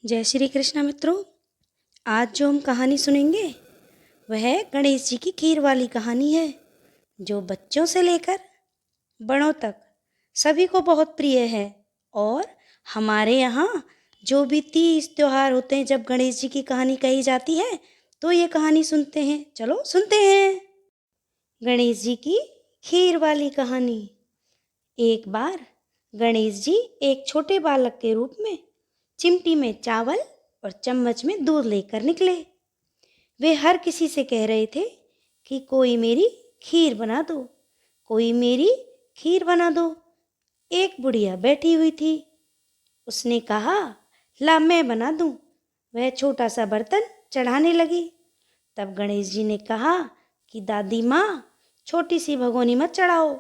जय श्री कृष्ण मित्रों। आज जो हम कहानी सुनेंगे वह गणेश जी की खीर वाली कहानी है, जो बच्चों से लेकर बड़ों तक सभी को बहुत प्रिय है। और हमारे यहाँ जो भी तीज त्योहार होते हैं, जब गणेश जी की कहानी कही जाती है तो ये कहानी सुनते हैं। चलो सुनते हैं गणेश जी की खीर वाली कहानी। एक बार गणेश जी एक छोटे बालक के रूप में चिमटी में चावल और चम्मच में दूध लेकर निकले। वे हर किसी से कह रहे थे कि कोई मेरी खीर बना दो, कोई मेरी खीर बना दो। एक बुढ़िया बैठी हुई थी। उसने कहा, ला मैं बना दूं। वह छोटा सा बर्तन चढ़ाने लगी। तब गणेश जी ने कहा कि दादी माँ, छोटी सी भगोनी मत चढ़ाओ,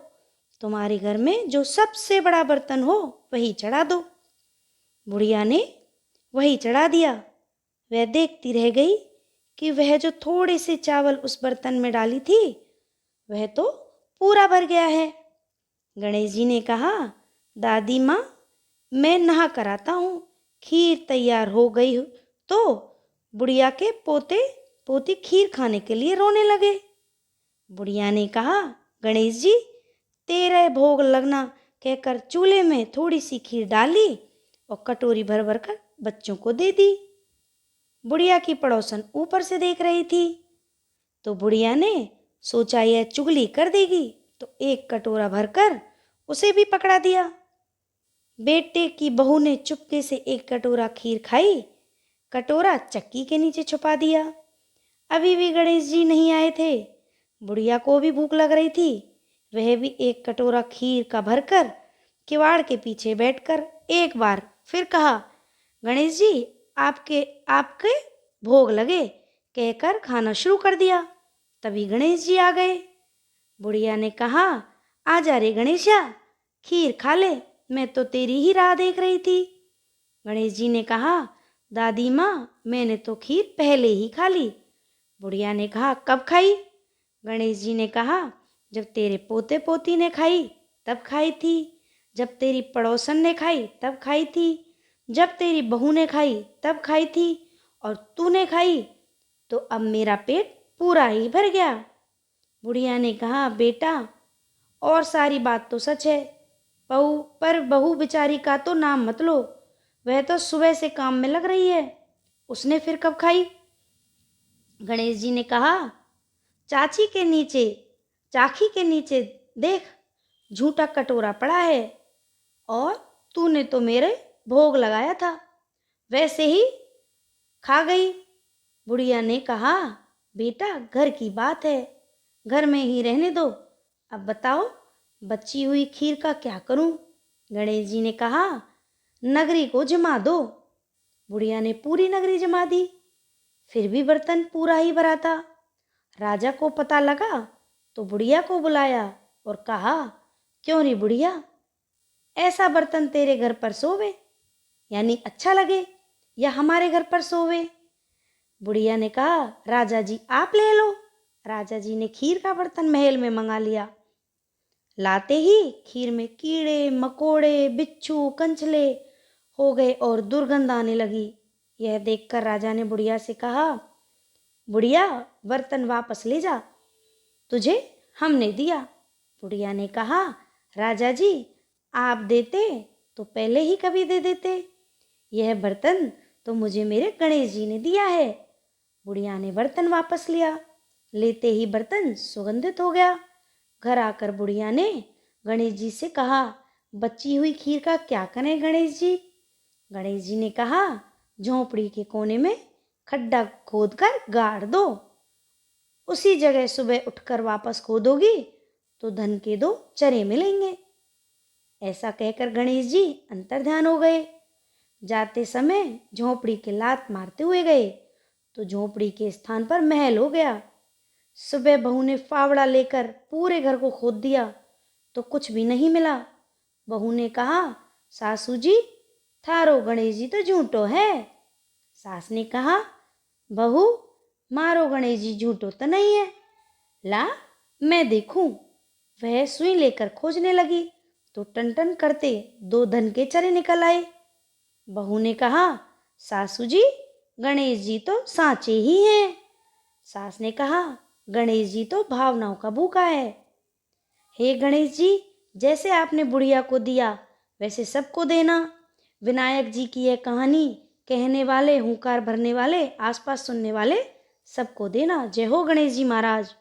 तुम्हारे घर में जो सबसे बड़ा बर्तन हो वही चढ़ा दो। बुढ़िया ने वही चढ़ा दिया। वह देखती रह गई कि वह जो थोड़े से चावल उस बर्तन में डाली थी वह तो पूरा भर गया है। गणेश जी ने कहा, दादी माँ, मैं नहा कर आता हूँ। खीर तैयार हो गई तो बुढ़िया के पोते पोती खीर खाने के लिए रोने लगे। बुढ़िया ने कहा, गणेश जी, तेरे भोग लगना कहकर चूल्हे में थोड़ी सी खीर डाली और कटोरी भर भर कर बच्चों को दे दी। बुढ़िया की पड़ोसन ऊपर से देख रही थी, तो बुढ़िया ने सोचा यह चुगली कर देगी, तो एक कटोरा भरकर उसे भी पकड़ा दिया। बेटे की बहू ने चुपके से एक कटोरा खीर खाई, कटोरा चक्की के नीचे छुपा दिया। अभी भी गणेश जी नहीं आए थे। बुढ़िया को भी भूख लग रही थी। वह भी एक कटोरा खीर का भरकर किवाड़ के पीछे बैठकर एक बार फिर कहा, गणेश जी, आपके आपके भोग लगे कहकर खाना शुरू कर दिया। तभी गणेश जी आ गए। बुढ़िया ने कहा, आजा रे गणेशा, खीर खा ले, मैं तो तेरी ही राह देख रही थी। गणेश जी ने कहा, दादी माँ, मैंने तो खीर पहले ही खा ली। बुढ़िया ने कहा, कब खाई? गणेश जी ने कहा, जब तेरे पोते पोती ने खाई तब खाई थी, जब तेरी पड़ोसन ने खाई तब खाई थी, जब तेरी बहू ने खाई तब खाई थी, और तूने खाई तो अब मेरा पेट पूरा ही भर गया। बुढ़िया ने कहा, बेटा, और सारी बात तो सच है, बहू बेचारी का तो नाम मत लो। वह तो सुबह से काम में लग रही है, उसने फिर कब खाई? गणेश जी ने कहा, चाची के नीचे चाखी के नीचे देख, झूठा कटोरा पड़ा है, और तूने तो मेरे भोग लगाया था, वैसे ही खा गई। बुढ़िया ने कहा, बेटा, घर की बात है, घर में ही रहने दो। अब बताओ, बची हुई खीर का क्या करूं? गणेश जी ने कहा, नगरी को जमा दो। बुढ़िया ने पूरी नगरी जमा दी, फिर भी बर्तन पूरा ही भरा था। राजा को पता लगा तो बुढ़िया को बुलाया और कहा, क्यों रे बुढ़िया, ऐसा बर्तन तेरे घर पर सोवे, यानी अच्छा लगे, या हमारे घर पर सोवे? बुढ़िया ने कहा, राजा जी आप ले लो। राजा जी ने खीर का बर्तन महल में मंगा लिया। लाते ही खीर में कीड़े मकोड़े बिच्छू कंचले हो गए और दुर्गंध आने लगी। यह देखकर राजा ने बुढ़िया से कहा, बुढ़िया, बर्तन वापस ले जा, तुझे हमने दिया। बुढ़िया ने कहा, राजा जी, आप देते तो पहले ही कभी दे देते, यह बर्तन तो मुझे मेरे गणेश जी ने दिया है। बुढ़िया ने बर्तन वापस लिया। लेते ही बर्तन सुगंधित हो गया। घर आकर बुढ़िया ने गणेश जी से कहा, बची हुई खीर का क्या करें गणेश जी? गणेश जी ने कहा, झोंपड़ी के कोने में खड्डा खोदकर गाड़ दो, उसी जगह सुबह उठकर वापस खोदोगी तो धन के 2 चरे मिलेंगे। ऐसा कहकर गणेश जी अंतर्ध्यान हो गए। जाते समय झोंपड़ी के लात मारते हुए गए तो झोंपड़ी के स्थान पर महल हो गया। सुबह बहू ने फावड़ा लेकर पूरे घर को खोद दिया तो कुछ भी नहीं मिला। बहू ने कहा, सासू जी, थारो गणेश जी तो झूठो है। सास ने कहा, बहू, मारो गणेश जी झूठो तो नहीं है, ला मैं देखूं। वह सुई लेकर खोजने लगी तो टन टन करते 2 धन के चरे निकल आए। बहू ने कहा, सासू जी, गणेश जी तो सांचे ही हैं। सास ने कहा, गणेश जी तो भावनाओं का भूखा है। हे गणेश जी, जैसे आपने बुढ़िया को दिया वैसे सबको देना। विनायक जी की यह कहानी कहने वाले, हुंकार भरने वाले, आसपास सुनने वाले सबको देना। जय हो गणेश जी महाराज।